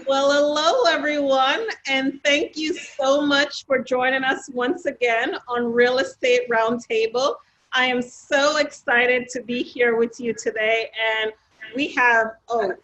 Well, hello everyone, and thank you so much for joining us once again on Real Estate Roundtable. I am so excited to be here with you today, and we have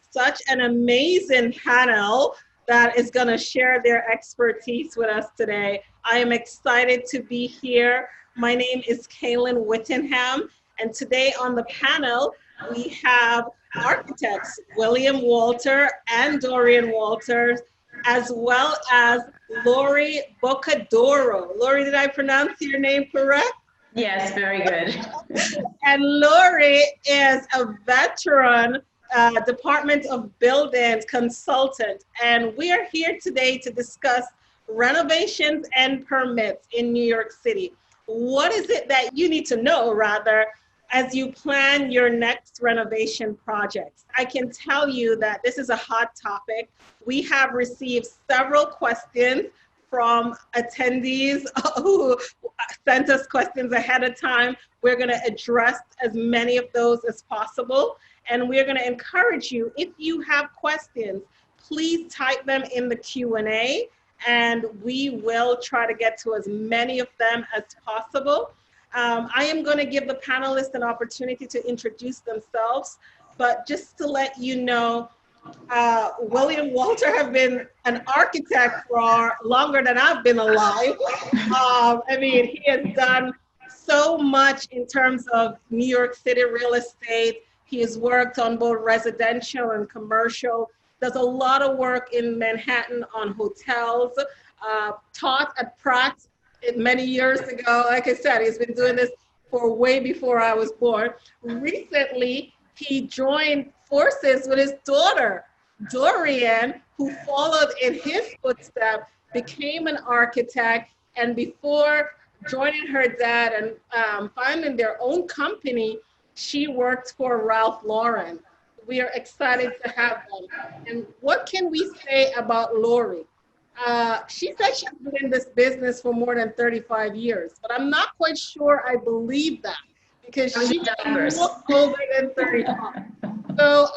such an amazing panel that is going to share their expertise with us today. I am excited to be here. My name is Kaylin Whittingham, and today on the panel we have architects, William Walter and Dorian Walters, as well as Lori Bocadoro. Lori, did I pronounce your name correct? Yes, very good. And Lori is a veteran Department of Buildings consultant. And we are here today to discuss renovations and permits in New York City. What is it that you need to know, rather, as you plan your next renovation projects? I can tell you that this is a hot topic. We have received several questions from attendees who sent us questions ahead of time. We're going to address as many of those as possible. And we're going to encourage you, if you have questions, please type them in the Q&A, and we will try to get to as many of them as possible. I am going to give the panelists an opportunity to introduce themselves, but just to let you know, William Walter has been an architect for longer than I've been alive. I mean, he has done so much in terms of New York City real estate. He has worked on both residential and commercial, does a lot of work in Manhattan on hotels, taught at Pratt many years ago. Like I said, he's been doing this for way before I was born. Recently, he joined forces with his daughter, Dorian, who followed in his footsteps, became an architect, and before joining her dad and finding their own company, she worked for Ralph Lauren. We are excited to have them. And what can we say about Lori? She said she's been in this business for more than 35 years, but I'm not quite sure I believe that, because she looks older than 35. So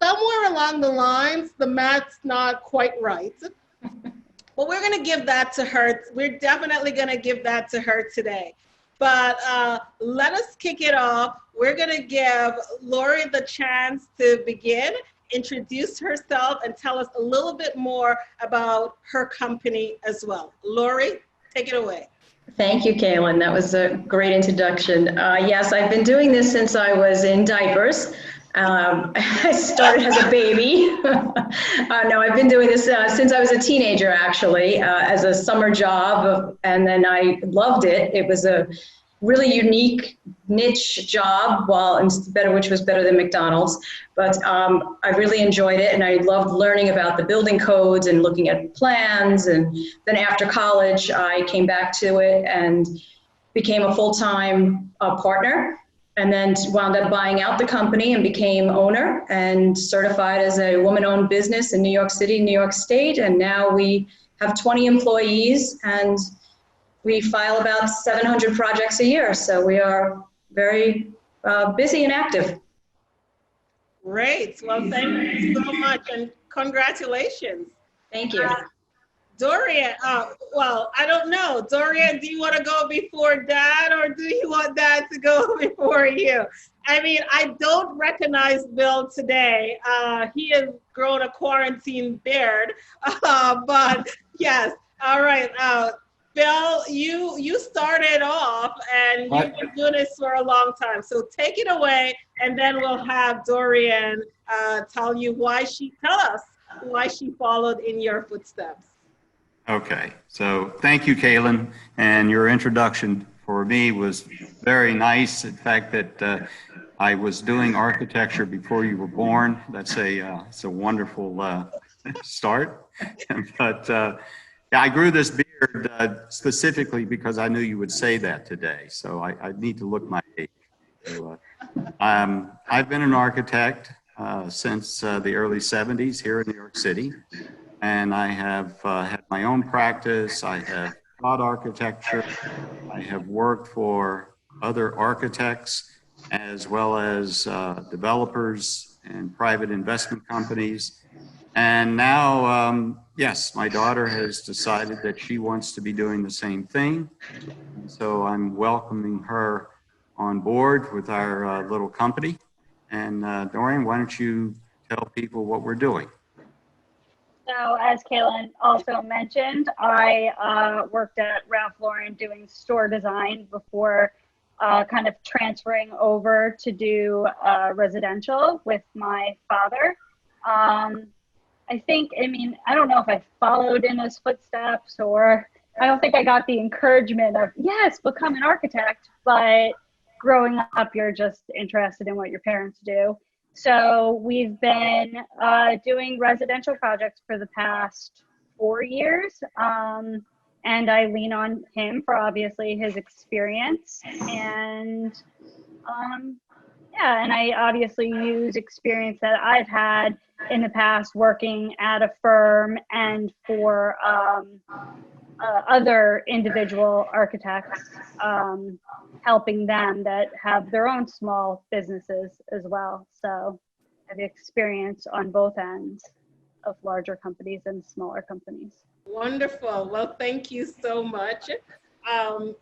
somewhere along the lines, the math's not quite right. But we're going to give that to her. We're definitely going to give that to her today. But let us kick it off. We're going to give Lori the chance to begin, introduce herself, and tell us a little bit more about her company as well. Lori, take it away. Thank you, Kaylin. That was a great introduction. Yes, I've been doing this since I was in diapers. I started as a baby. No, I've been doing this since I was a teenager, actually, as a summer job, and then I loved it. It was a really unique niche job, which was better than McDonald's. But I really enjoyed it, and I loved learning about the building codes and looking at plans. And then after college, I came back to it and became a full-time partner, and then wound up buying out the company and became owner and certified as a woman-owned business in New York City, New York State. And now we have 20 employees, and we file about 700 projects a year. So we are very busy and active. Great. Well, thank you so much, and congratulations. Thank you. Dorian, well, I don't know. Dorian, do you want to go before Dad, or do you want Dad to go before you? I mean, I don't recognize Bill today. He has grown a quarantine beard, but yes. All right. Bill, you started off, and you've been doing this for a long time. So take it away, and then we'll have Dorian tell us why she followed in your footsteps. Okay, so thank you, Kaylin, and your introduction for me was very nice. In fact, that I was doing architecture before you were born. That's it's a wonderful start. But I grew this beard specifically because I knew you would say that today. So I need to look my age. So, I've been an architect since the early 70s here in New York City. And I have had my own practice. I have taught architecture. I have worked for other architects as well as developers and private investment companies. And now, yes, my daughter has decided that she wants to be doing the same thing. So I'm welcoming her on board with our little company. And Dorian, why don't you tell people what we're doing? So as Kaylin also mentioned, I worked at Ralph Lauren doing store design before kind of transferring over to do residential with my father. I don't know if I followed in his footsteps, or I don't think I got the encouragement of, yes, become an architect, but growing up, you're just interested in what your parents do. So we've been doing residential projects for the past 4 years. And I lean on him for obviously his experience. And and I obviously use experience that I've had in the past working at a firm and for other individual architects, helping them that have their own small businesses as well. So I have experience on both ends of larger companies and smaller companies. Wonderful. Well, thank you so much.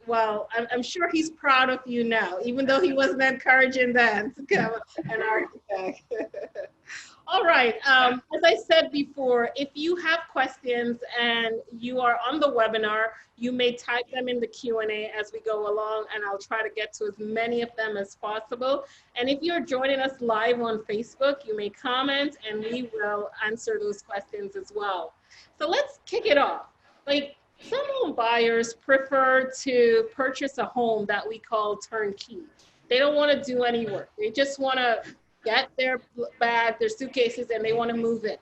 Well, I'm sure he's proud of you now, even though he wasn't encouraging then to become an architect. All right. As I said before, if you have questions and you are on the webinar, you may type them in the Q&A as we go along, and I'll try to get to as many of them as possible. And if you're joining us live on Facebook, you may comment and we will answer those questions as well. So let's kick it off. Some home buyers prefer to purchase a home that we call turnkey. They don't want to do any work. They just want to get their bag, their suitcases, and they want to move in.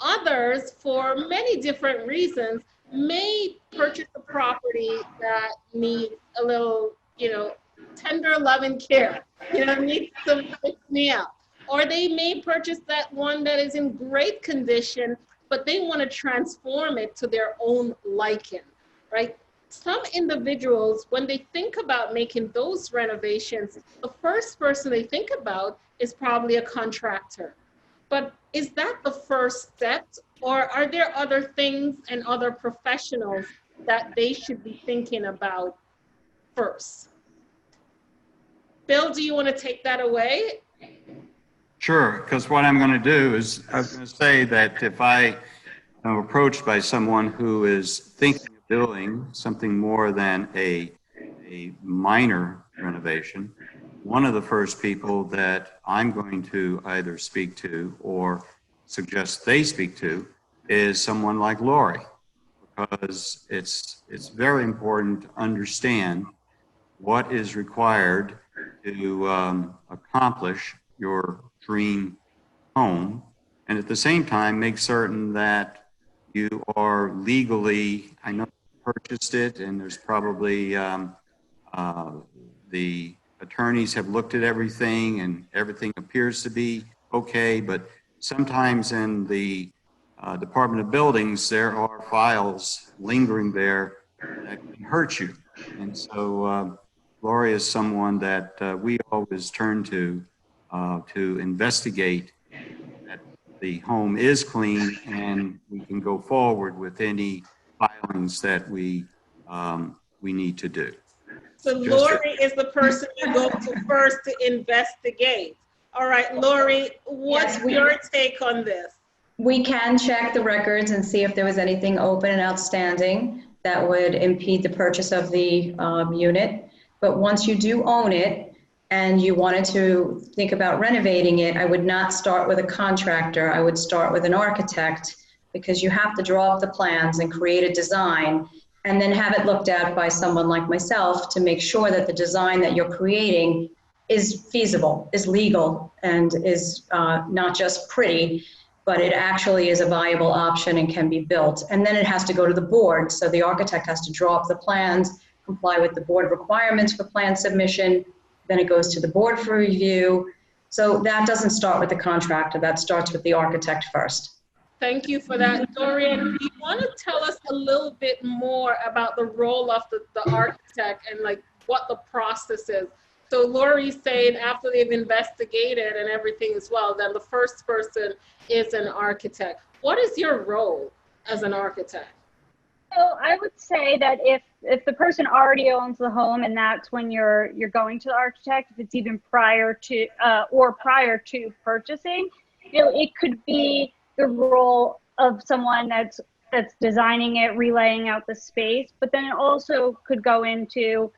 Others, for many different reasons, may purchase a property that needs a little, tender love and care, needs some fix me up. Or they may purchase that one that is in great condition, but they want to transform it to their own liking, right? Some individuals, when they think about making those renovations, the first person they think about is probably a contractor. But is that the first step, or are there other things and other professionals that they should be thinking about first? Bill, do you want to take that away? Sure, because what I'm going to do is I'm going to say that if I am approached by someone who is thinking of doing something more than a minor renovation, one of the first people that I'm going to either speak to or suggest they speak to is someone like Lori, because it's very important to understand what is required to accomplish your dream home, and at the same time make certain that you are legally, I know you purchased it, and there's probably the attorneys have looked at everything and everything appears to be okay, but sometimes in the Department of Buildings there are files lingering there that can hurt you. And so Lori is someone that we always turn to investigate that the home is clean and we can go forward with any filings that we need to do. So Lori is the person you go to first to investigate. All right, Lori, what's your take on this? We can check the records and see if there was anything open and outstanding that would impede the purchase of the unit. But once you do own it and you wanted to think about renovating it, I would not start with a contractor. I would start with an architect, because you have to draw up the plans and create a design and then have it looked at by someone like myself to make sure that the design that you're creating is feasible, is legal, and is not just pretty, but it actually is a viable option and can be built. And then it has to go to the board. So the architect has to draw up the plans, comply with the board requirements for plan submission. Then it goes to the board for review. So that doesn't start with the contractor. That starts with the architect first. Thank you for that. Dorian, do you want to tell us a little bit more about the role of the architect and what the process is? So Lori's saying after they've investigated and everything as well, then the first person is an architect. What is your role as an architect? So I would say that if the person already owns the home and that's when you're going to the architect, if it's even prior to prior to purchasing, it could be the role of someone that's designing it, relaying out the space, but then it also could go into,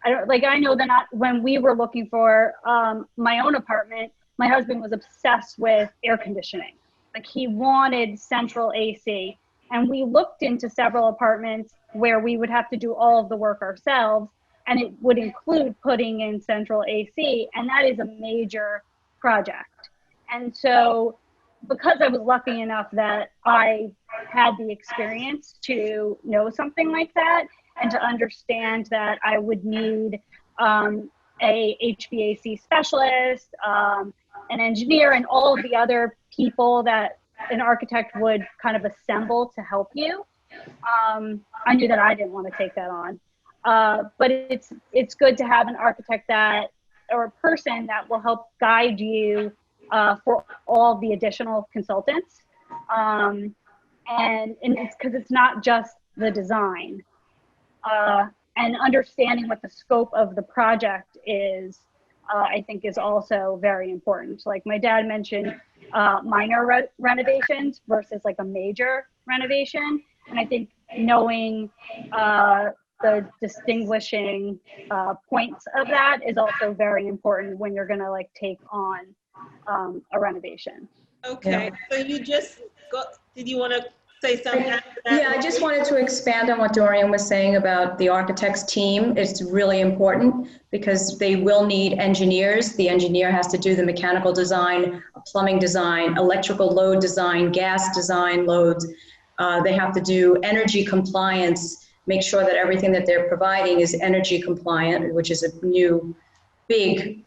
I know that when we were looking for my own apartment, my husband was obsessed with air conditioning. Like he wanted central AC. And we looked into several apartments where we would have to do all of the work ourselves, and it would include putting in central AC, and that is a major project. And so, because I was lucky enough that I had the experience to know something like that and to understand that I would need a HVAC specialist, an engineer, and all of the other people that an architect would kind of assemble to help you. I knew that I didn't want to take that on. But it's good to have an architect or a person that will help guide you for all the additional consultants. And it's because it's not just the design. And understanding what the scope of the project is, I think is also very important. Like my dad mentioned, minor renovations versus like a major renovation. And I think knowing the distinguishing points of that is also very important when you're gonna like take on a renovation. Okay, so did you want to say something after that? Yeah, I just wanted to expand on what Dorian was saying about the architect's team. It's really important because they will need engineers. The engineer has to do the mechanical design, plumbing design, electrical load design, gas design loads. They have to do energy compliance, make sure that everything that they're providing is energy compliant, which is a new big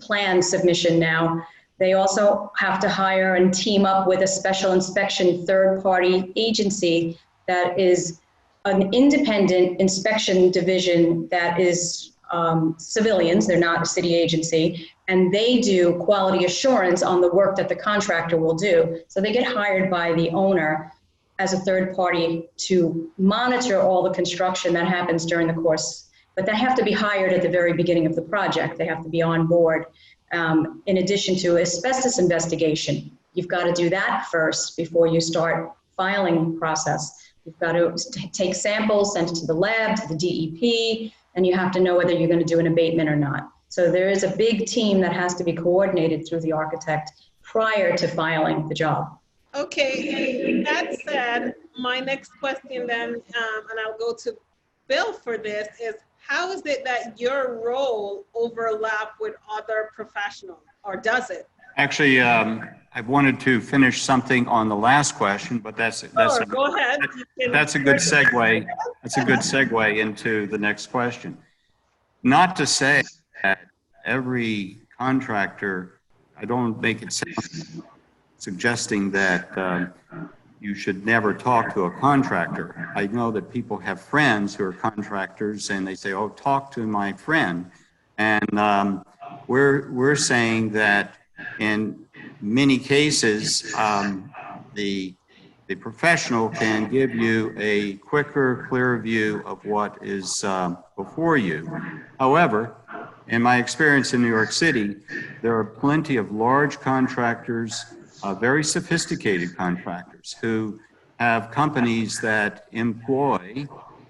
plan submission now. They also have to hire and team up with a special inspection third-party agency that is an independent inspection division that is civilians, they're not a city agency, and they do quality assurance on the work that the contractor will do. So they get hired by the owner as a third party to monitor all the construction that happens during the course, but they have to be hired at the very beginning of the project. They have to be on board. In addition to asbestos investigation, you've got to do that first before you start filing process. You've got to take samples, send it to the lab, to the DEP, and you have to know whether you're going to do an abatement or not. So there is a big team that has to be coordinated through the architect prior to filing the job. Okay, that said, my next question then, and I'll go to Bill for this, is how is it that your role overlap with other professionals, or does it? Actually, I wanted to finish something on the last question, but that's a good segue. That's a good segue into the next question. Not to say that every contractor, I don't make it sound suggesting that you should never talk to a contractor. I know that people have friends who are contractors and they say, oh, talk to my friend. And we're saying that in many cases, the professional can give you a quicker, clearer view of what is before you. However, in my experience in New York City, there are plenty of large contractors, very sophisticated contractors who have companies that employ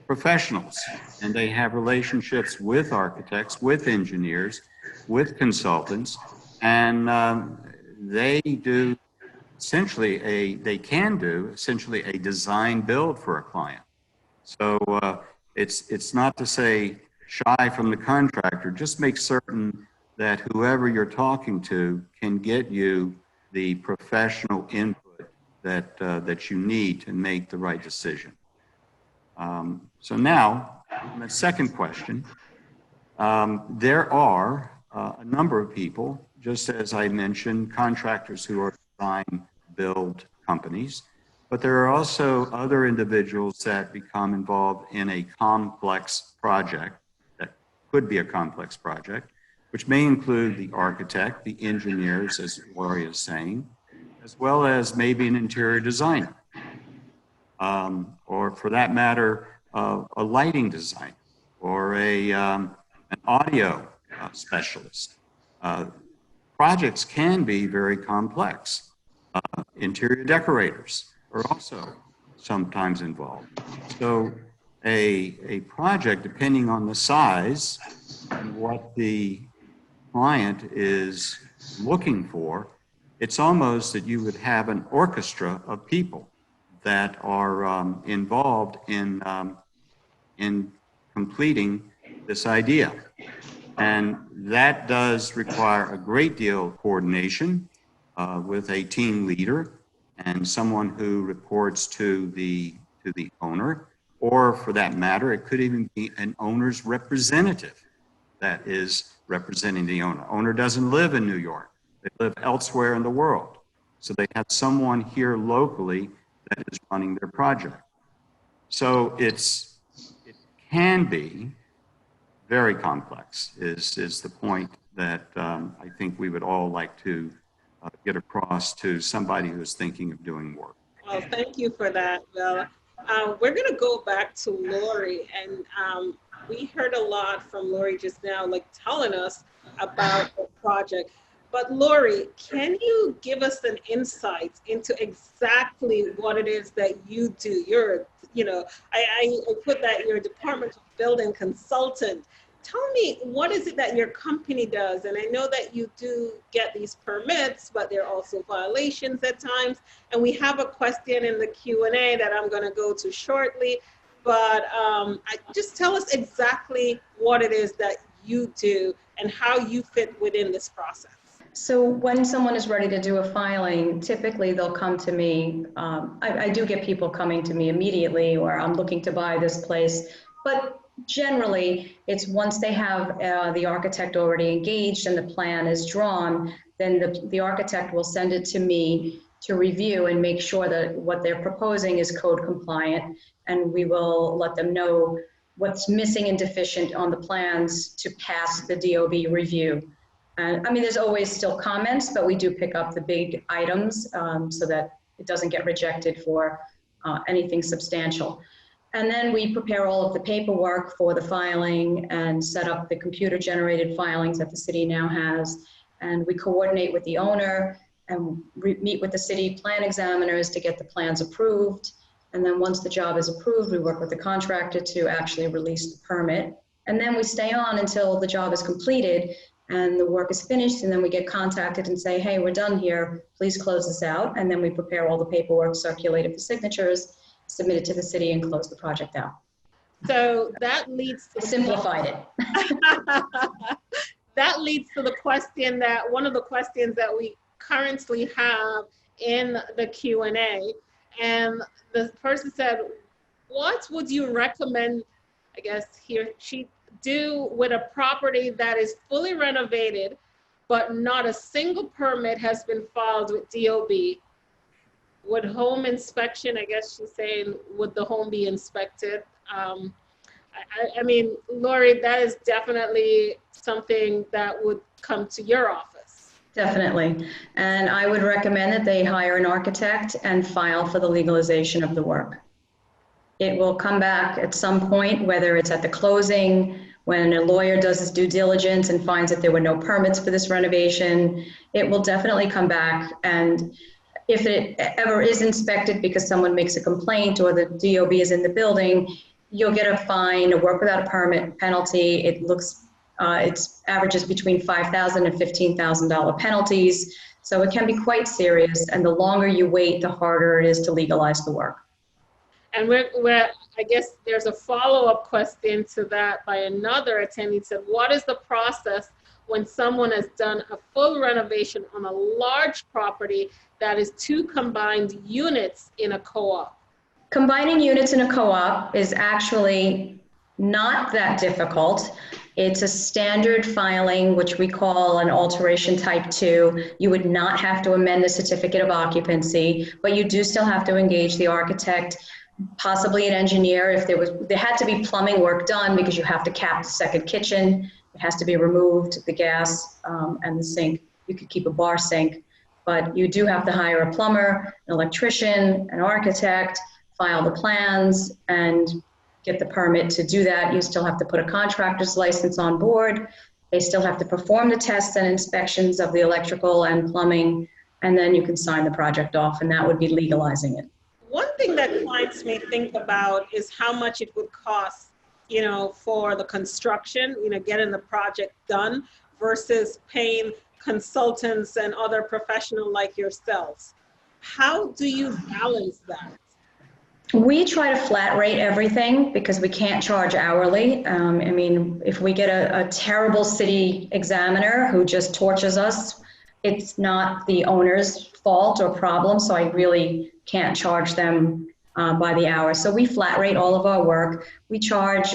professionals, and they have relationships with architects, with engineers, with consultants, and they do essentially they can do essentially a design build for a client. So it's not to say shy from the contractor, just make certain that whoever you're talking to can get you the professional input that you need to make the right decision. So now, on the second question, there are a number of people, just as I mentioned, contractors who are design build companies, but there are also other individuals that become involved in a complex project that could be a complex project, which may include the architect, the engineers, as Gloria is saying, as well as maybe an interior designer, or for that matter, a lighting designer, or an audio specialist. Projects can be very complex. Interior decorators are also sometimes involved. So a project, depending on the size and what the client is looking for, it's almost that you would have an orchestra of people that are involved in completing this idea. And that does require a great deal of coordination with a team leader and someone who reports to the owner, or for that matter, it could even be an owner's representative that is representing the owner. Owner doesn't live in New York. They live elsewhere in the world. So they have someone here locally that is running their project. So it can be very complex, is the point that I think we would all like to get across to somebody who's thinking of doing work. Well, thank you for that, Bill. We're going to go back to Lori, and we heard a lot from Lori just now, like telling us about the project. But Lori, can you give us an insight into exactly what it is that you do? You're, I put that you're a Department of Building consultant. Tell me, what is it that your company does? And I know that you do get these permits, but there are also violations at times. And we have a question in the Q&A that I'm going to go to shortly. But just tell us exactly what it is that you do and how you fit within this process. So when someone is ready to do a filing, typically they'll come to me. I do get people coming to me immediately, or I'm looking to buy this place. But generally, it's once they have the architect already engaged and the plan is drawn, then the architect will send it to me to review and make sure that what they're proposing is code compliant. And we will let them know what's missing and deficient on the plans to pass the D.O.B. review. I mean, there's always still comments, but we do pick up the big items so that it doesn't get rejected for anything substantial. And then we prepare all of the paperwork for the filing and set up the computer-generated filings that the city now has. And we coordinate with the owner and meet with the city plan examiners to get the plans approved. And then once the job is approved, we work with the contractor to actually release the permit. And then we stay on until the job is completed and the work is finished, and then we get contacted and say, hey, we're done here, please close this out. And then we prepare all the paperwork, circulate it for signatures, submit it to the city, and close the project out. So that leads to simplified it. That leads to the question that one of the questions that we currently have in the Q&A, and the person said, what would you recommend, I guess she do with a property that is fully renovated, but not a single permit has been filed with D.O.B. Would home inspection, I guess she's saying, would the home be inspected? I mean, Lori, that is definitely something that would come to your office. Definitely. And I would recommend that they hire an architect and file for the legalization of the work. It will come back at some point, whether it's at the closing, when a lawyer does his due diligence and finds that there were no permits for this renovation. It will definitely come back. And if it ever is inspected because someone makes a complaint or the D.O.B. is in the building, you'll get a fine, a work without a permit penalty. It averages between $5,000 and $15,000 penalties. So it can be quite serious. And the longer you wait, the harder it is to legalize the work. And I guess there's a follow-up question to that by another attendee. Said, what is the process when someone has done a full renovation on a large property that is 2 combined units in a co-op? Combining units in a co-op is actually not that difficult. It's a standard filing, which we call an alteration type 2. You would not have to amend the certificate of occupancy, but you do still have to engage the architect, possibly an engineer if there had to be plumbing work done because you have to cap the second kitchen. It has to be removed, the gas and the sink. You could keep a bar sink, but you do have to hire a plumber, an electrician, an architect, file the plans, and get the permit to do that. You still have to put a contractor's license on board. They still have to perform the tests and inspections of the electrical and plumbing, and then you can sign the project off, and that would be legalizing it. One thing that clients may think about is how much it would cost, for the construction, getting the project done versus paying consultants and other professionals like yourselves. How do you balance that? We try to flat rate everything because we can't charge hourly. If we get a terrible city examiner who just tortures us, it's not the owner's fault or problem, so I really can't charge them by the hour. So we flat rate all of our work. We charge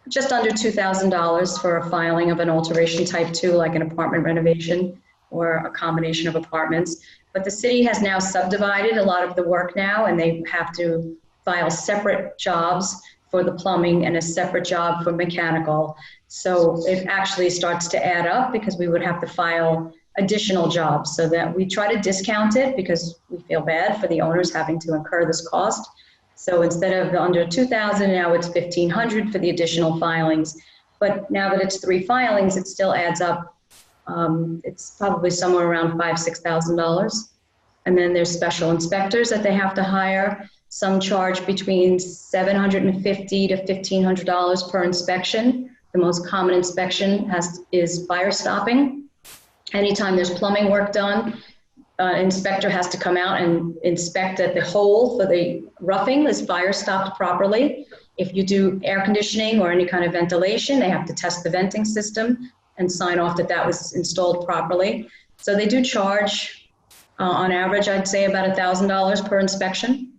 just under $2,000 for a filing of an alteration type 2, like an apartment renovation or a combination of apartments. But the city has now subdivided a lot of the work now, and they have to file separate jobs for the plumbing and a separate job for mechanical. So it actually starts to add up because we would have to file additional jobs, so that we try to discount it because we feel bad for the owners having to incur this cost. So instead of under 2,000, now it's 1,500 for the additional filings. But now that it's 3 filings, it still adds up. It's probably somewhere around $5,000, $6,000. And then there's special inspectors that they have to hire. Some charge between $750 to $1,500 per inspection. The most common inspection is fire stopping. Anytime there's plumbing work done, inspector has to come out and inspect that the hole for the roughing is fire stopped properly. If you do air conditioning or any kind of ventilation, they have to test the venting system and sign off that that was installed properly. So they do charge, on average, I'd say about $1,000 per inspection.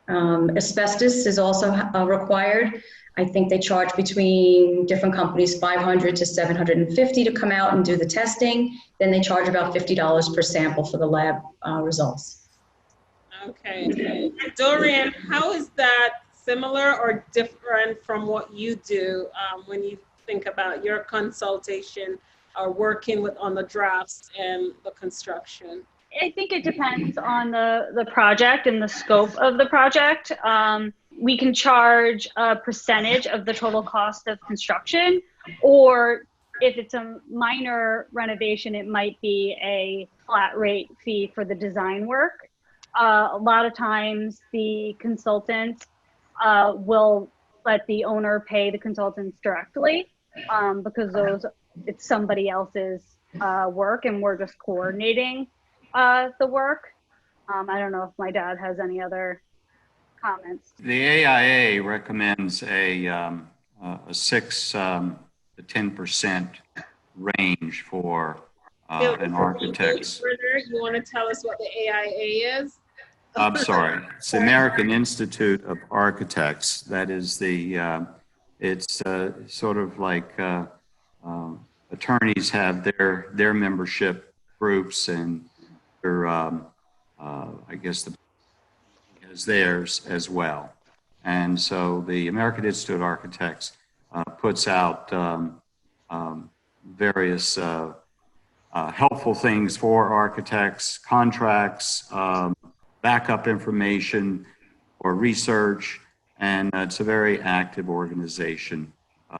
Asbestos is also required. I think they charge between different companies $500 to $750 to come out and do the testing. Then they charge about $50 per sample for the lab results. Okay. Dorian, how is that similar or different from what you do when you think about your consultation or working on the drafts and the construction? I think it depends on the project and the scope of the project. We can charge a percentage of the total cost of construction, or if it's a minor renovation, it might be a flat rate fee for the design work. A lot of times the consultant will let the owner pay the consultants directly because it's somebody else's work and we're just coordinating the work. I don't know if my dad has any other comments. The AIA recommends a 6 to 10% range for an architect's. You want to tell us what the AIA is? I'm sorry, it's the American Institute of Architects. That is it's sort of like attorneys have their membership groups, and their, I guess the has theirs as well. And so the American Institute of Architects puts out various helpful things for architects, contracts, backup information or research, and it's a very active organization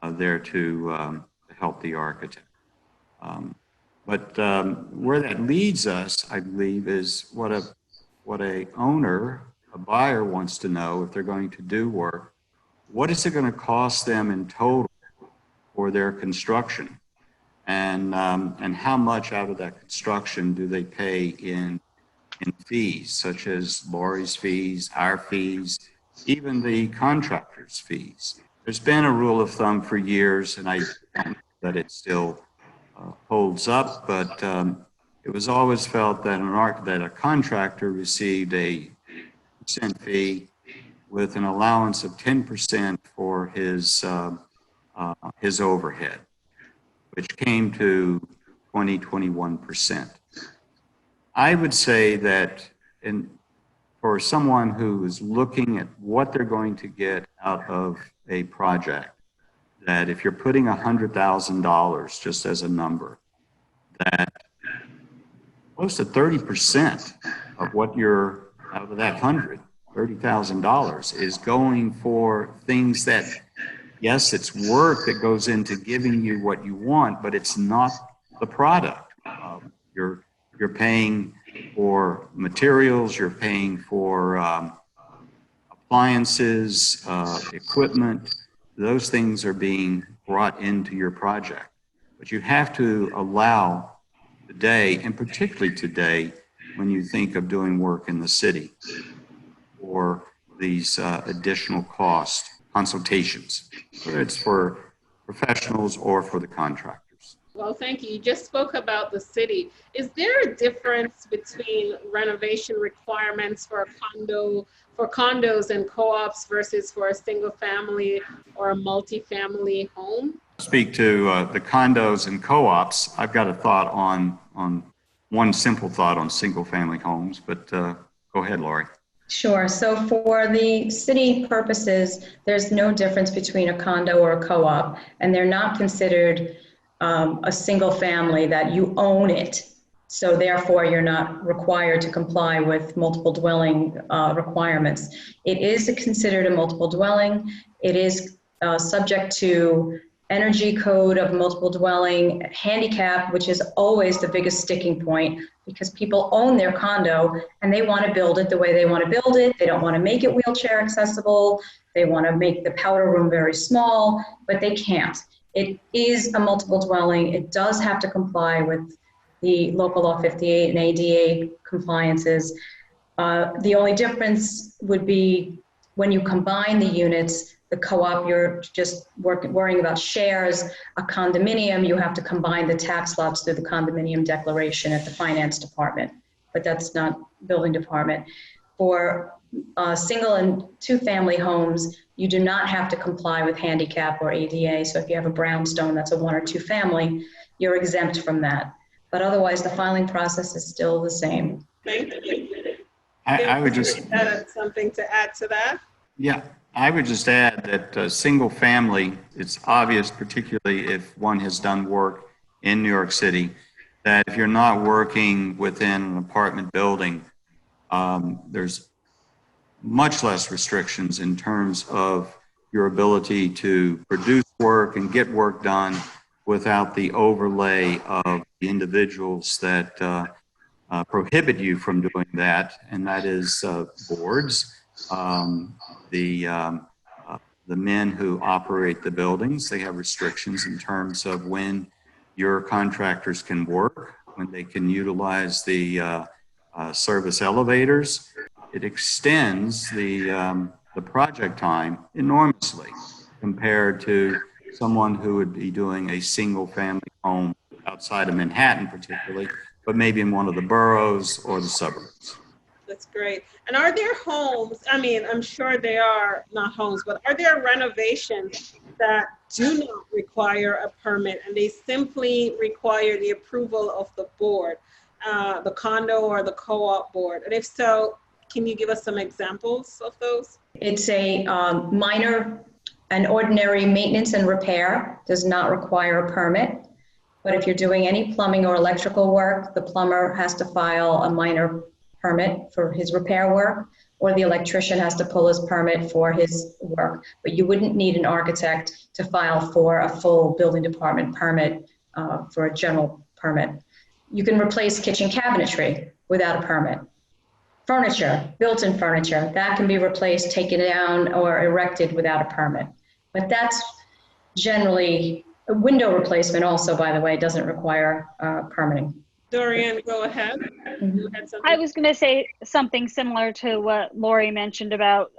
there to help the architect. But where that leads us, I believe, is what a owner, a buyer wants to know if they're going to do work. What is it going to cost them in total for their construction, and how much out of that construction do they pay in fees, such as Lori's fees, our fees, even the contractor's fees. There's been a rule of thumb for years, and I don't know that it still holds up, but it was always felt that that a contractor received a percent fee with an allowance of 10% for his overhead, which came to 21%. I would say that for someone who is looking at what they're going to get out of a project, that if you're putting $100,000 just as a number, that close to 30% of what you're, out of that $30,000 is going for things that, yes, it's work that goes into giving you what you want, but it's not the product. You're paying for materials, you're paying for appliances, equipment. Those things are being brought into your project. But you have to allow today, and particularly today, when you think of doing work in the city, or these additional cost consultations, whether it's for professionals or for the contractors. Well, thank you. You just spoke about the city. Is there a difference between renovation requirements for condos and co-ops versus for a single family or a multi-family home? Speak to the condos and co-ops. I've got a thought on one simple thought on single family homes, but go ahead, Lori. Sure. So for the city purposes, there's no difference between a condo or a co-op, and they're not considered a single family that you own it. So therefore, you're not required to comply with multiple dwelling requirements. It is considered a multiple dwelling. It is subject to energy code of multiple dwelling, handicap, which is always the biggest sticking point, because people own their condo and they want to build it the way they want to build it. They don't want to make it wheelchair accessible. They want to make the powder room very small, but they can't. It is a multiple dwelling. It does have to comply with the local law 58 and ADA compliances. The only difference would be when you combine the units. The co-op, you're just worrying about shares. A condominium, you have to combine the tax slabs through the condominium declaration at the finance department, but that's not building department. For single and two family homes, you do not have to comply with handicap or ADA. So if you have a brownstone that's a 1 or 2 family, you're exempt from that. But otherwise, the filing process is still the same. Thank you. I would just add something to add to that. Yeah, I would just add that single family, it's obvious, particularly if one has done work in New York City, that if you're not working within an apartment building, there's much less restrictions in terms of your ability to produce work and get work done without the overlay of the individuals that prohibit you from doing that, and that is boards, the men who operate the buildings. They have restrictions in terms of when your contractors can work, when they can utilize the service elevators. It extends the project time enormously compared to someone who would be doing a single family home outside of Manhattan particularly, but maybe in one of the boroughs or the suburbs. That's great. And are there homes, I mean, I'm sure they are not homes, but are there renovations that do not require a permit and they simply require the approval of the board, the condo or the co-op board? And if so, can you give us some examples of those? It's a minor and ordinary maintenance and repair, does not require a permit. But if you're doing any plumbing or electrical work, the plumber has to file a minor permit for his repair work, or the electrician has to pull his permit for his work. But you wouldn't need an architect to file for a full building department permit for a general permit. You can replace kitchen cabinetry without a permit. Furniture, built-in furniture, that can be replaced, taken down, or erected without a permit. But that's generally, a window replacement also, by the way, doesn't require permitting. Dorian, go ahead. You had something? I was going to say something similar to what Lori mentioned about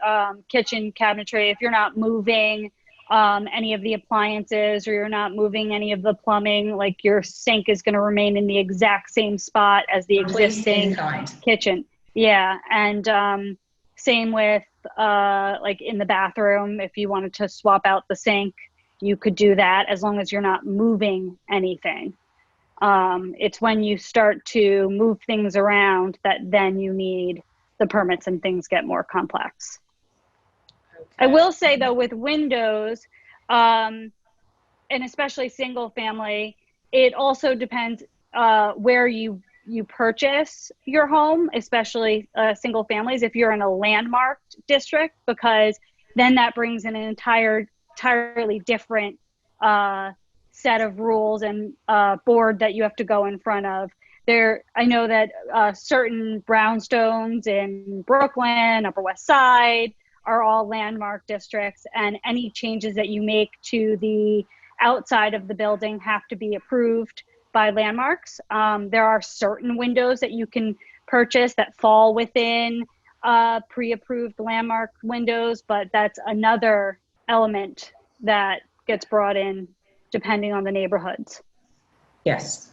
kitchen cabinetry. If you're not moving any of the appliances or you're not moving any of the plumbing, like your sink is going to remain in the exact same spot as the existing kitchen. Yeah, and same with like in the bathroom, if you wanted to swap out the sink, you could do that as long as you're not moving anything. It's when you start to move things around that then you need the permits and things get more complex. Okay. I will say though, with windows, and especially single family, it also depends where you you purchase your home, especially single families, if you're in a landmarked district, because then that brings in an entirely different set of rules and board that you have to go in front of. I know that certain brownstones in Brooklyn, Upper West Side are all landmark districts, and any changes that you make to the outside of the building have to be approved by landmarks. There are certain windows that you can purchase that fall within pre-approved landmark windows, but that's another element that gets brought in depending on the neighborhoods. Yes.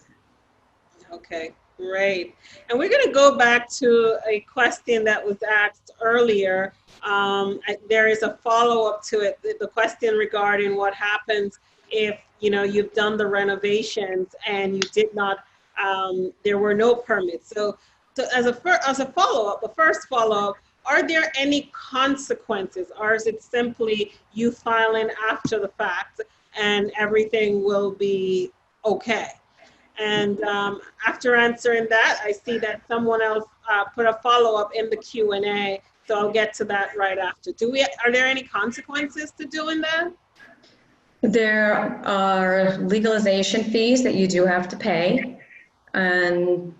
Okay, great. And we're going to go back to a question that was asked earlier. There is a follow-up to it, the question regarding what happens if, you know, you've done the renovations and you did not, there were no permits. So as a follow-up, the first follow-up, are there any consequences, or is it simply you filing after the fact and everything will be okay? And after answering that, I see that someone else put a follow-up in the Q&A, so I'll get to that right after. Are there any consequences to doing that? There are legalization fees that you do have to pay. And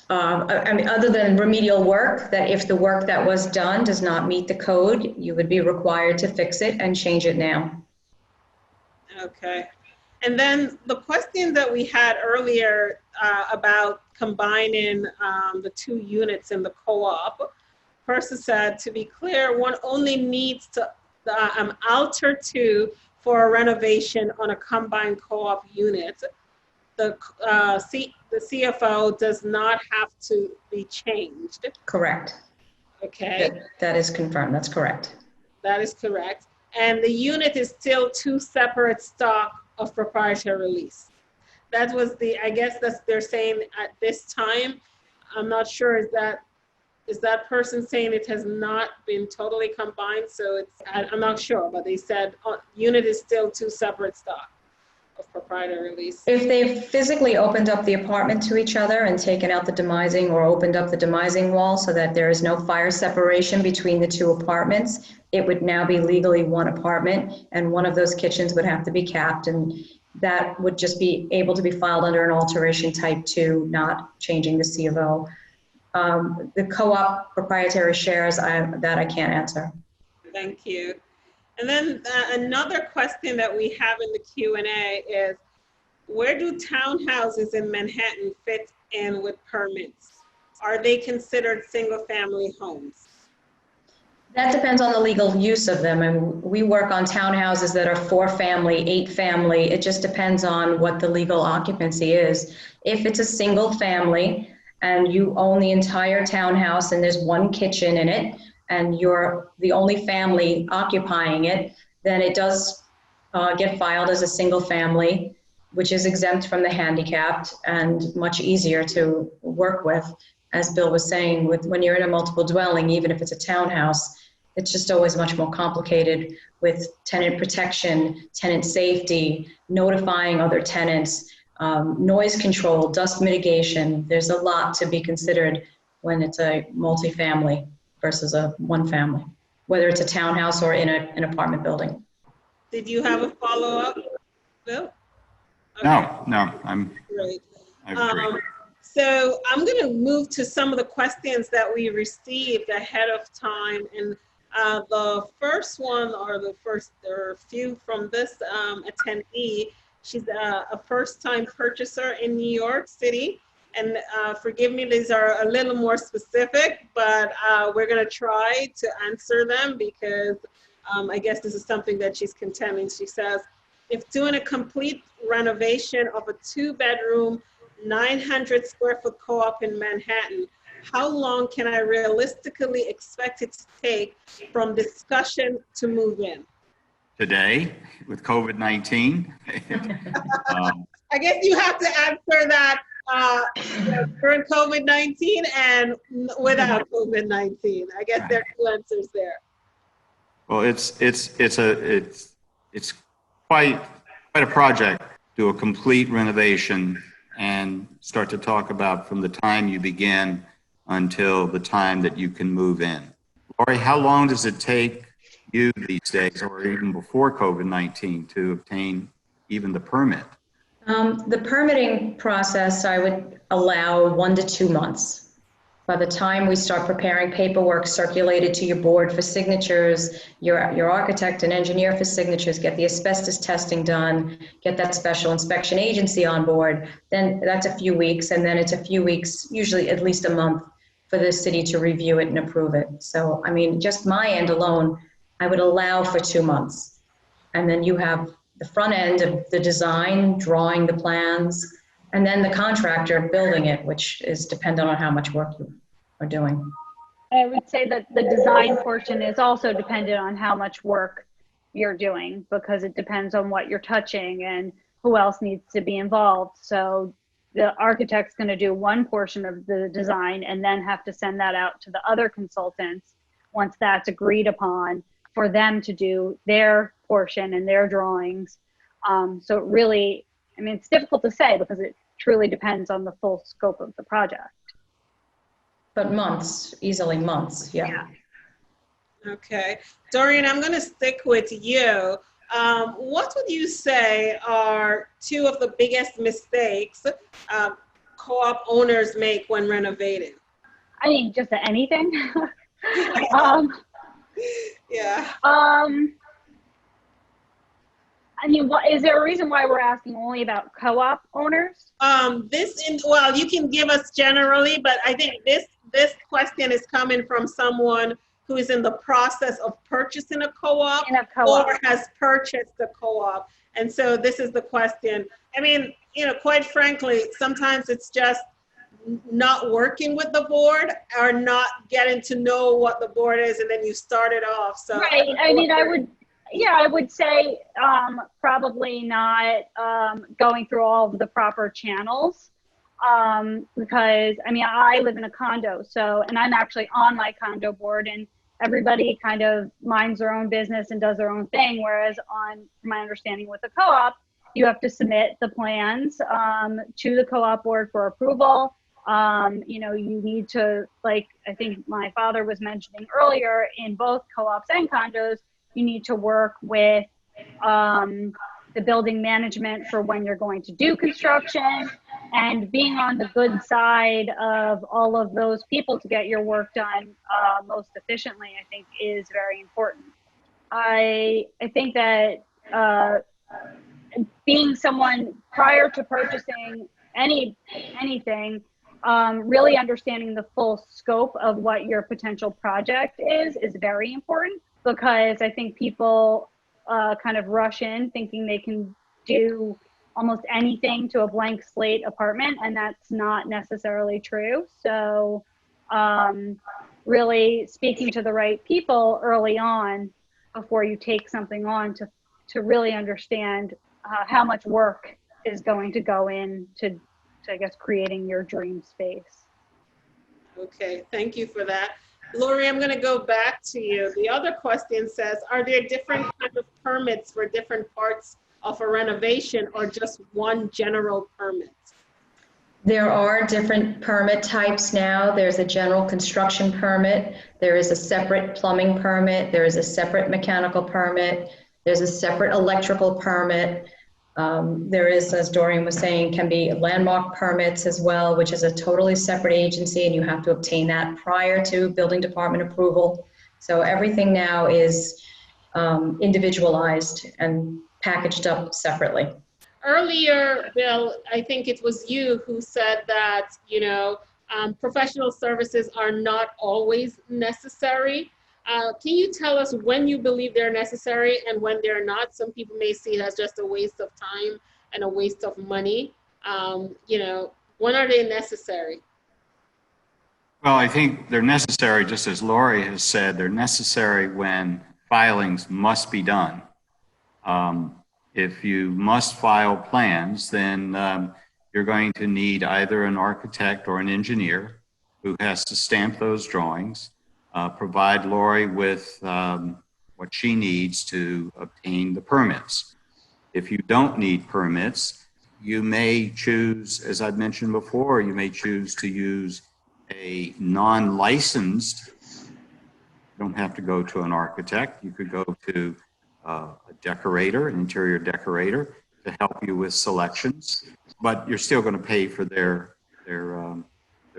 I mean, other than remedial work, that if the work that was done does not meet the code, you would be required to fix it and change it now. Okay. And then the question that we had earlier about combining the two units in the co-op, person said, to be clear, one only needs to alter two for a renovation on a combined co-op unit. The CFO does not have to be changed. Correct. Okay. That is confirmed. That's correct. That is correct. And the unit is still two separate stock of proprietary lease. That was I guess they're saying at this time. I'm not sure, is that person saying it has not been totally combined? So I'm not sure, but they said unit is still two separate stock of proprietary lease. If they physically opened up the apartment to each other and taken out the demising or opened up the demising wall so that there is no fire separation between the two apartments, it would now be legally one apartment, and one of those kitchens would have to be capped, and that would just be able to be filed under an alteration type 2, not changing the C of O. The co-op proprietary shares, that I can't answer. Thank you. And then another question that we have in the Q&A is, where do townhouses in Manhattan fit in with permits? Are they considered single-family homes? That depends on the legal use of them. And we work on townhouses that are 4-family, 8-family. It just depends on what the legal occupancy is. If it's a single family and you own the entire townhouse and there's one kitchen in it, and you're the only family occupying it, then it does get filed as a single family, which is exempt from the handicapped and much easier to work with. As Bill was saying, when you're in a multiple dwelling, even if it's a townhouse, it's just always much more complicated with tenant protection, tenant safety, notifying other tenants, noise control, dust mitigation. There's a lot to be considered when it's a multifamily versus a one family, whether it's a townhouse or in an apartment building. Did you have a follow-up, Bill? Okay. No, Great. I agree. So I'm going to move to some of the questions that we received ahead of time. And the first one, there are a few from this attendee. She's a first-time purchaser in New York City. And forgive me, these are a little more specific, but we're going to try to answer them because I guess this is something that she's contending. She says, if doing a complete renovation of a 2-bedroom, 900 square foot co-op in Manhattan, how long can I realistically expect it to take from discussion to move in? Today, with COVID-19. I guess you have to answer that during COVID-19 and without COVID-19. I guess there are 2 answers there. Well, it's quite a project to do a complete renovation and start to talk about from the time you begin until the time that you can move in. Lori, how long does it take you these days, or even before COVID-19, to obtain even the permit? The permitting process, I would allow 1 to 2 months. By the time we start preparing paperwork circulated to your board for signatures, your architect and engineer for signatures, get the asbestos testing done, get that special inspection agency on board, then that's a few weeks, and then it's a few weeks, usually at least a month, for the city to review it and approve it. So, I mean, just my end alone, I would allow for 2 months. And then you have the front end of the design, drawing the plans, and then the contractor building it, which is dependent on how much work you are doing. I would say that the design portion is also dependent on how much work you're doing, because it depends on what you're touching and who else needs to be involved. So the architect's going to do one portion of the design and then have to send that out to the other consultants once that's agreed upon for them to do their portion and their drawings. So it really, I mean, it's difficult to say because it truly depends on the full scope of the project. But months, easily months, yeah. Okay. Dorian, I'm going to stick with you. What would you say are two of the biggest mistakes co-op owners make when renovating? I mean, just anything. Yeah. I mean, what is there a reason why we're asking only about co-op owners? Well, you can give us generally, but I think this question is coming from someone who is in the process of purchasing a co-op, or has purchased a co-op. And so this is the question. I mean, you know, quite frankly, sometimes it's just not working with the board or not getting to know what the board is, and then you start it off. So right. I mean, I would say probably not going through all of the proper channels, because I mean, I live in a condo, and I'm actually on my condo board, and everybody kind of minds their own business and does their own thing. Whereas from my understanding with the co-op, you have to submit the plans to the co-op board for approval. You know, you need to, like I think my father was mentioning earlier, in both co-ops and condos, you need to work with the building management for when you're going to do construction, and being on the good side of all of those people to get your work done most efficiently, I think is very important. I think that being someone prior to purchasing anything, really understanding the full scope of what your potential project is very important, because I think people kind of rush in thinking they can do almost anything to a blank slate apartment, and that's not necessarily true. So really speaking to the right people early on before you take something on to really understand how much work is going to go into, I guess, creating your dream space. Okay, thank you for that. Lori, I'm going to go back to you. The other question says, are there different kinds of permits for different parts of a renovation, or just one general permit? There are different permit types now. There's a general construction permit. There is a separate plumbing permit. There is a separate mechanical permit. There's a separate electrical permit. There is, as Dorian was saying, can be landmark permits as well, which is a totally separate agency, and you have to obtain that prior to building department approval. So everything now is individualized and packaged up separately. Earlier, Bill, I think it was you who said that, you know, professional services are not always necessary. Can you tell us when you believe they're necessary and when they're not? Some people may see it as just a waste of time and a waste of money. You know, when are they necessary? Well, I think they're necessary, just as Lori has said, they're necessary when filings must be done. If you must file plans, then you're going to need either an architect or an engineer who has to stamp those drawings, provide Lori with what she needs to obtain the permits. If you don't need permits, you may choose, as I've mentioned before, you may choose to use a non-licensed. You don't have to go to an architect. You could go to a decorator, an interior decorator, to help you with selections, but you're still going to pay for their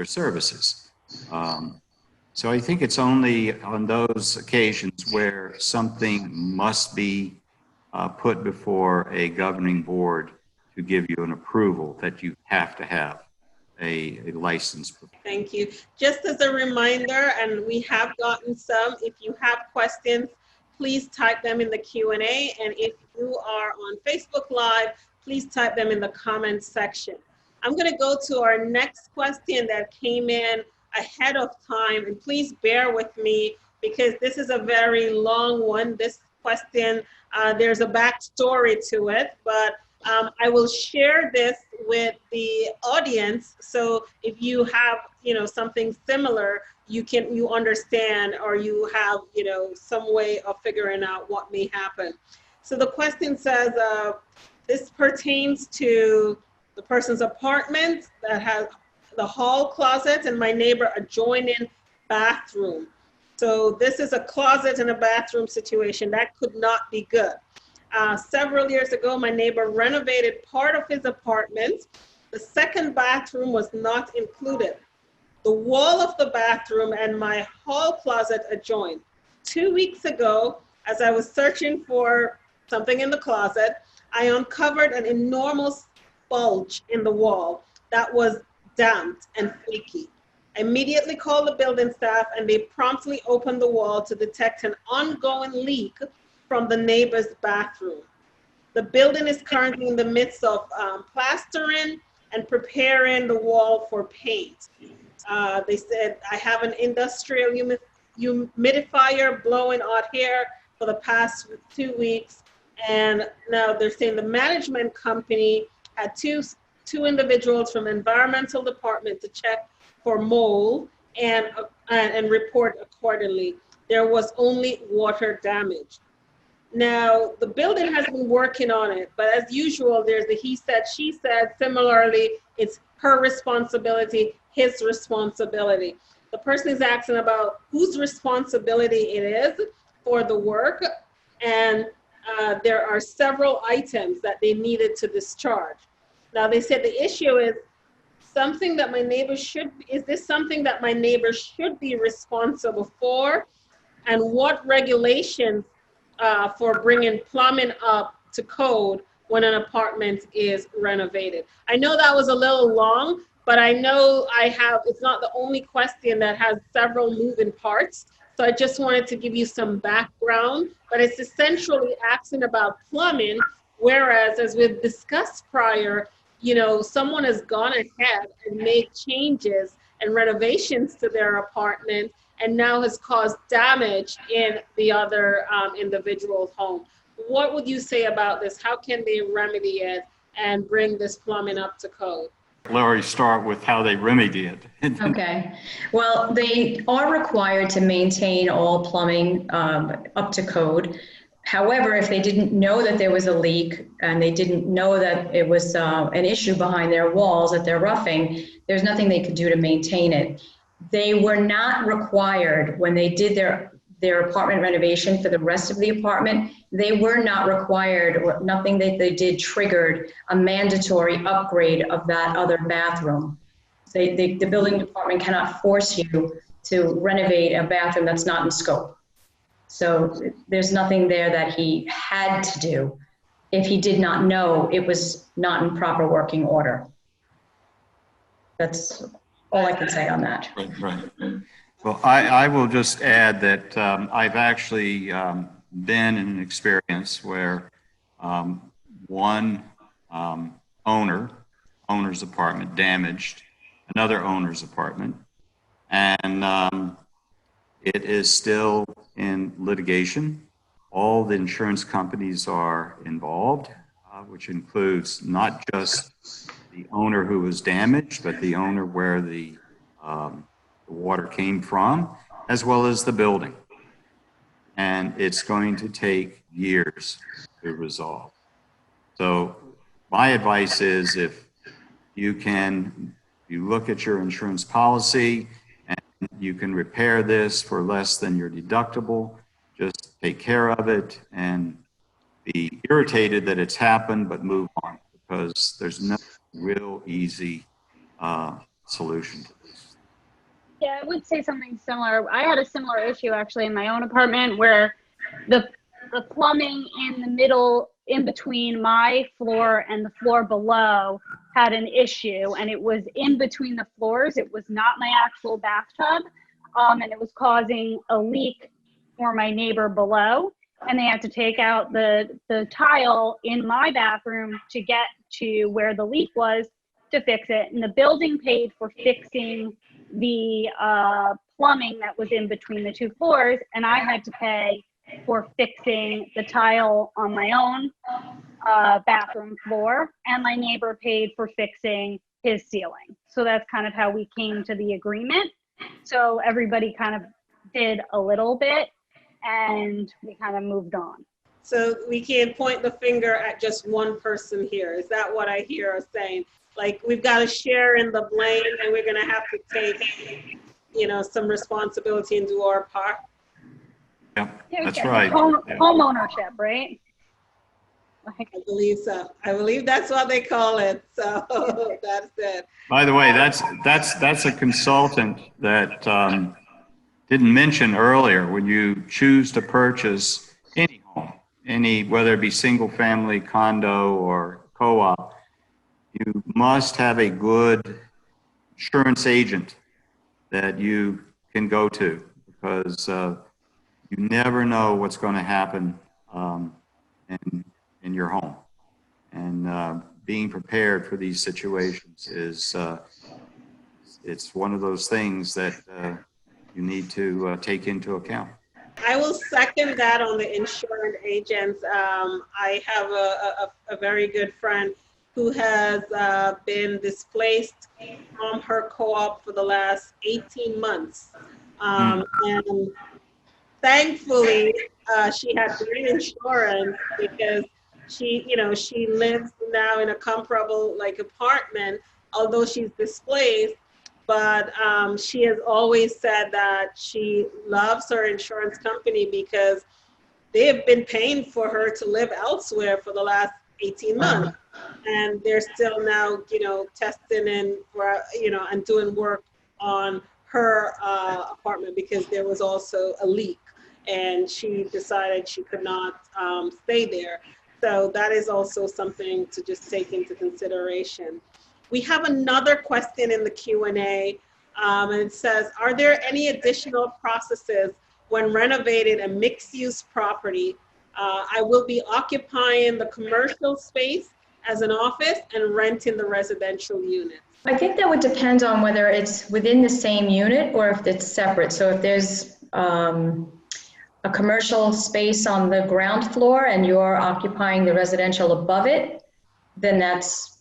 services. So I think it's only on those occasions where something must be put before a governing board to give you an approval that you have to have a license. Thank you. Just as a reminder, and we have gotten some, if you have questions, please type them in the Q&A. And if you are on Facebook Live, please type them in the comments section. I'm going to go to our next question that came in ahead of time. And please bear with me because this is a very long one. This question, there's a backstory to it, but I will share this with the audience. So if you have, something similar, you understand, or you have, some way of figuring out what may happen. So the question says, this pertains to the person's apartment that has the hall closet and my neighbor adjoining bathroom. So this is a closet and a bathroom situation. That could not be good. Several years ago, my neighbor renovated part of his apartment. The second bathroom was not included. The wall of the bathroom and my hall closet adjoined. 2 weeks ago, as I was searching for something in the closet, I uncovered an enormous bulge in the wall that was damped and flaky. I immediately called the building staff and they promptly opened the wall to detect an ongoing leak from the neighbor's bathroom. The building is currently in the midst of plastering and preparing the wall for paint. They said, I have an industrial humidifier blowing hot air for the past 2 weeks. And now they're saying the management company had two individuals from the environmental department to check for mold and report accordingly. There was only water damage. Now, the building has been working on it, but as usual, there's the he said, she said. Similarly, it's her responsibility, his responsibility. The person is asking about whose responsibility it is for the work, and there are several items that they needed to discharge. Now, they said the issue is something that my neighbor is this something that my neighbor should be responsible for? And what regulations for bringing plumbing up to code when an apartment is renovated? I know that was a little long, but I know it's not the only question that has several moving parts. So I just wanted to give you some background, but it's essentially asking about plumbing, whereas as we've discussed prior, someone has gone ahead and made changes and renovations to their apartment and now has caused damage in the other individual's home. What would you say about this? How can they remedy it and bring this plumbing up to code? Laurie, start with how they remedy it. Okay. Well, they are required to maintain all plumbing up to code. However, if they didn't know that there was a leak and they didn't know that it was an issue behind their walls that they're roughing, there's nothing they could do to maintain it. They were not required when they did their apartment renovation for the rest of the apartment. They were not required, or nothing that they did triggered a mandatory upgrade of that other bathroom. The building department cannot force you to renovate a bathroom that's not in scope. So there's nothing there that he had to do if he did not know it was not in proper working order. That's all I can say on that. Right. Well, I will just add that I've actually been in an experience where one owner's apartment damaged another owner's apartment, and it is still in litigation. All the insurance companies are involved, which includes not just the owner who was damaged, but the owner where the water came from, as well as the building. And it's going to take years to resolve. So my advice is if you look at your insurance policy and you can repair this for less than your deductible, just take care of it and be irritated that it's happened, but move on, because there's no real easy solution to this. Yeah, I would say something similar. I had a similar issue actually in my own apartment where the plumbing in the middle, in between my floor and the floor below, had an issue, and it was in between the floors. It was not my actual bathtub, and it was causing a leak for my neighbor below. And they had to take out the tile in my bathroom to get to where the leak was to fix it. And the building paid for fixing the plumbing that was in between the two floors, and I had to pay for fixing the tile on my own bathroom floor, and my neighbor paid for fixing his ceiling. So that's kind of how we came to the agreement. So everybody kind of did a little bit, and we kind of moved on. So we can't point the finger at just one person here. Is that what I hear us saying? Like, we've got to share in the blame, and we're going to have to take, some responsibility and do our part. Yeah, that's right. Home ownership, right? I believe so. I believe that's what they call it. So that's it. By the way, that's a consultant that didn't mention earlier. When you choose to purchase any home, whether it be single family, condo, or co-op, you must have a good insurance agent that you can go to, because you never know what's going to happen in your home. And being prepared for these situations is it's one of those things that you need to take into account. I will second that on the insurance agents. I have a very good friend who has been displaced from her co-op for the last 18 months. And thankfully, she had great insurance, because she lives now in a comparable apartment, although she's displaced. But she has always said that she loves her insurance company because they have been paying for her to live elsewhere for the last 18 months. And they're still now, testing and, and doing work on her apartment, because there was also a leak and she decided she could not stay there. So that is also something to just take into consideration. We have another question in the Q&A, and it says, are there any additional processes when renovating a mixed-use property? I will be occupying the commercial space as an office and renting the residential unit. I think that would depend on whether it's within the same unit or if it's separate. So if there's a commercial space on the ground floor and you're occupying the residential above it, then that's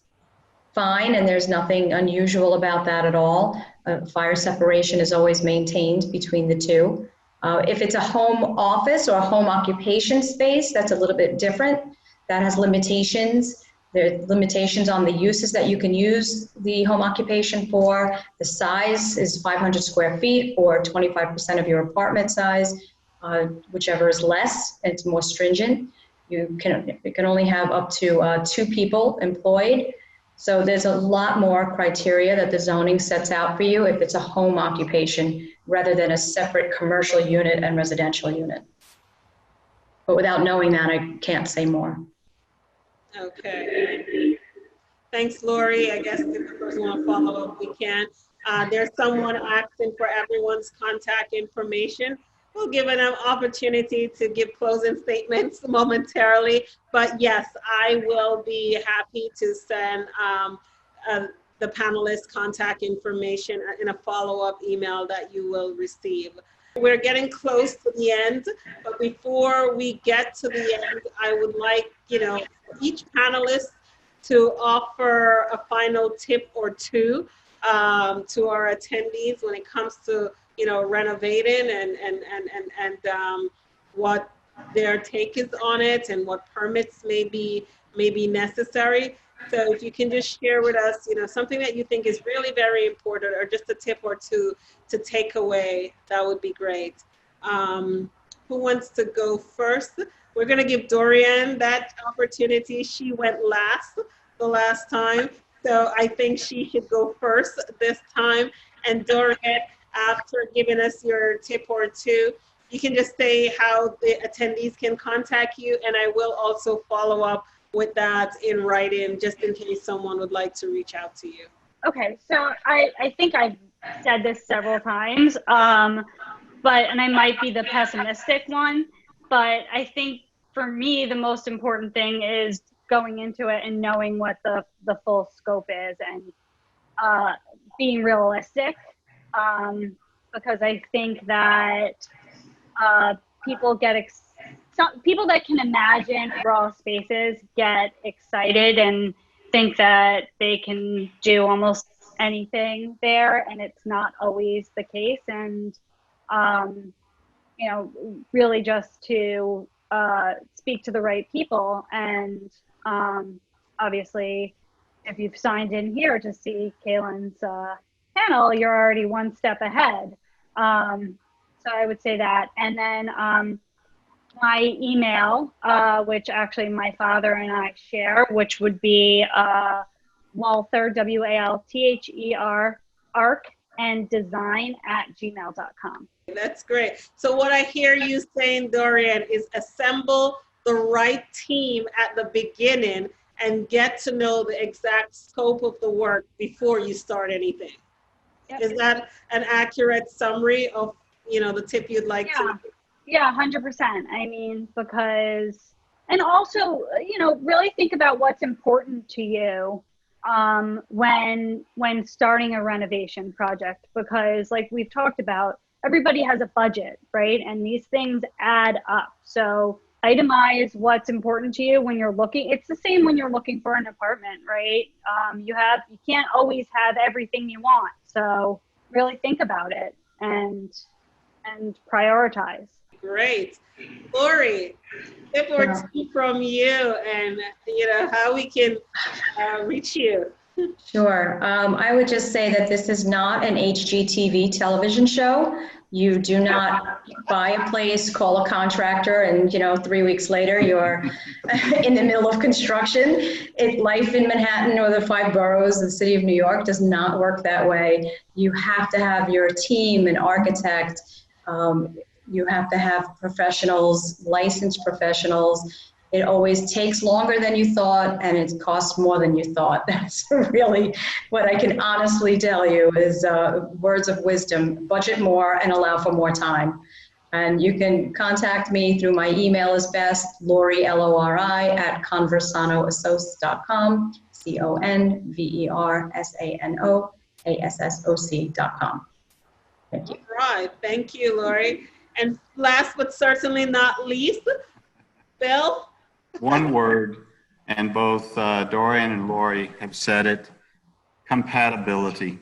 fine, and there's nothing unusual about that at all. Fire separation is always maintained between the two. If it's a home office or a home occupation space, that's a little bit different. That has limitations. There are limitations on the uses that you can use the home occupation for. The size is 500 square feet or 25% of your apartment size, whichever is less, it's more stringent. You can only have up to 2 people employed. So there's a lot more criteria that the zoning sets out for you if it's a home occupation rather than a separate commercial unit and residential unit. But without knowing that, I can't say more. Okay. Thanks, Lori. I guess if the person want to follow up, we can. There's someone asking for everyone's contact information. We'll give them an opportunity to give closing statements momentarily. But yes, I will be happy to send the panelists' contact information in a follow-up email that you will receive. We're getting close to the end, but before we get to the end, I would like, each panelist to offer a final tip or two to our attendees when it comes to renovating and what their take is on it and what permits may be necessary. So if you can just share with us, something that you think is really very important, or just a tip or two to take away, that would be great. Who wants to go first? We're going to give Dorian that opportunity. She went last the last time, so I think she should go first this time. And Dorian, after giving us your tip or two, you can just say how the attendees can contact you, and I will also follow up with that in writing, just in case someone would like to reach out to you. Okay, so I think I've said this several times, and I might be the pessimistic one, but I think for me, the most important thing is going into it and knowing what the full scope is, and being realistic, because I think that people people that can imagine raw spaces get excited and think that they can do almost anything there, and it's not always the case. And really just to speak to the right people. And obviously, if you've signed in here to see Kaylin's panel, you're already one step ahead. So I would say that. And then my email, which actually my father and I share, which would be Walther, WALTHER, arc and design @gmail.com. That's great. So what I hear you saying, Dorian, is assemble the right team at the beginning and get to know the exact scope of the work before you start anything. Yep. Is that an accurate summary of, the tip you'd like to? Yeah, 100%. I mean, because, and also, really think about what's important to you when starting a renovation project, because like we've talked about, everybody has a budget, right? And these things add up. So itemize what's important to you when you're looking. It's the same when you're looking for an apartment, right? You can't always have everything you want. So really think about it and prioritize. Great. Lori, tip or two from you, and how we can reach you. Sure. I would just say that this is not an HGTV television show. You do not buy a place, call a contractor, and 3 weeks later you're in the middle of construction. Life in Manhattan or the 5 boroughs of the city of New York does not work that way. You have to have your team, an architect. You have to have professionals, licensed professionals. It always takes longer than you thought, and it costs more than you thought. That's really what I can honestly tell you is words of wisdom. Budget more and allow for more time. And you can contact me through my email is best, Lori, Lori, @conversanoassociates.com, conversanoassociates.com. Thank you. All right. Thank you, Lori. And last but certainly not least, Bill? One word, and both Dorian and Lori have said it, compatibility.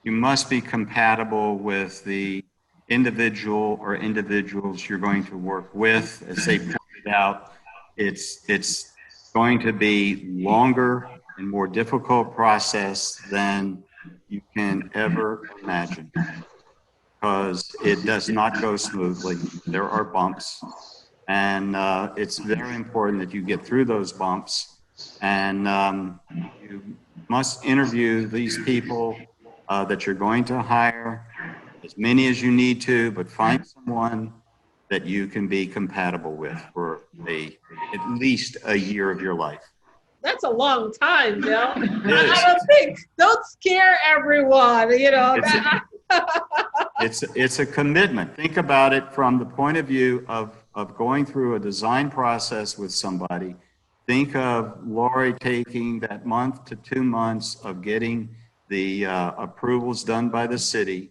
You must be compatible with the individual or individuals you're going to work with. As they pointed out, it's going to be longer and more difficult process than you can ever imagine, because it does not go smoothly. There are bumps. And it's very important that you get through those bumps, and you must interview these people that you're going to hire, as many as you need to, but find someone that you can be compatible with for at least a year of your life. That's a long time, Bill. Don't scare everyone, It's a commitment. Think about it from the point of view of going through a design process with somebody. Think of Lori taking that month to 2 months of getting the approvals done by the city,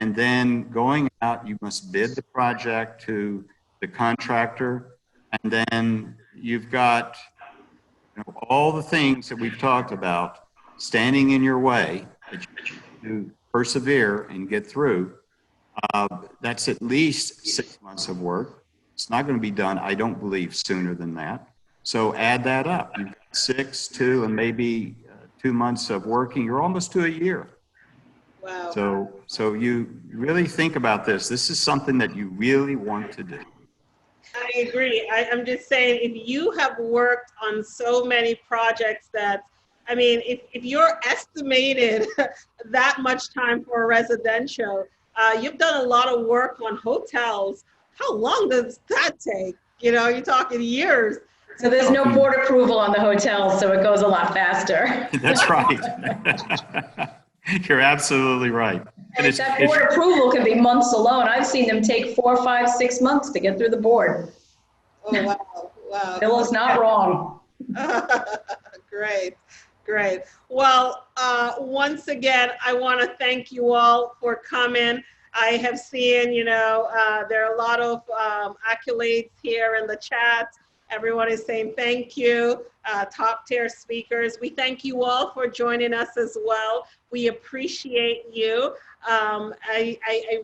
and then going out, you must bid the project to the contractor, and then you've got all the things that we've talked about standing in your way that you persevere and get through. That's at least 6 months of work. It's not going to be done, I don't believe, sooner than that. So add that up. You've 2, and maybe 2 months of working, you're almost to a year. Wow. So you really think about this. This is something that you really want to do. I agree. I'm just saying, if you have worked on so many projects that, I mean, if you're estimated that much time for a residential, you've done a lot of work on hotels. How long does that take? You know, you're talking years. So there's no board approval on the hotel, so it goes a lot faster. That's right. You're absolutely right. And that board approval can be months alone. I've seen them take 4, 5, 6 months to get through the board. Oh, wow. Wow. Bill is not wrong. Great. Great. Well, once again, I want to thank you all for coming. I have seen, you know, there are a lot of accolades here in the chat. Everyone is saying thank you, top tier speakers. We thank you all for joining us as well. We appreciate you. I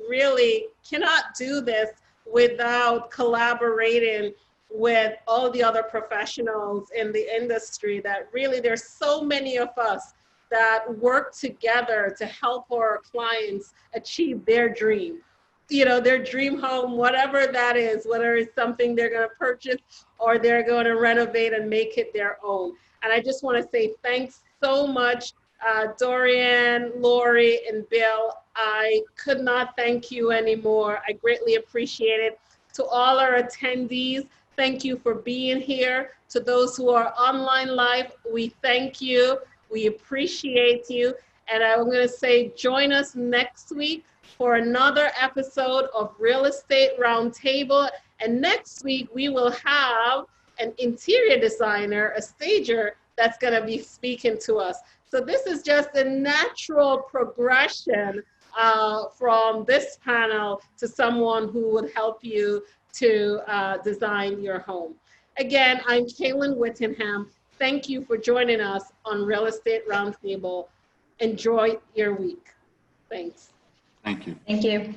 really cannot do this without collaborating with all the other professionals in the industry. That really, there's so many of us that work together to help our clients achieve their dream. You know, their dream home, whatever that is, whether it's something they're going to purchase or they're going to renovate and make it their own. And I just want to say thanks so much, Dorian, Lori, and Bill. I could not thank you anymore. I greatly appreciate it. To all our attendees, thank you for being here. To those who are online live, we thank you. We appreciate you. And I'm going to say, join us next week for another episode of Real Estate Roundtable. And next week, we will have an interior designer, a stager, that's going to be speaking to us. So this is just a natural progression from this panel to someone who would help you to design your home. Again, I'm Kaylin Whittingham. Thank you for joining us on Real Estate Roundtable. Enjoy your week. Thanks. Thank you. Thank you.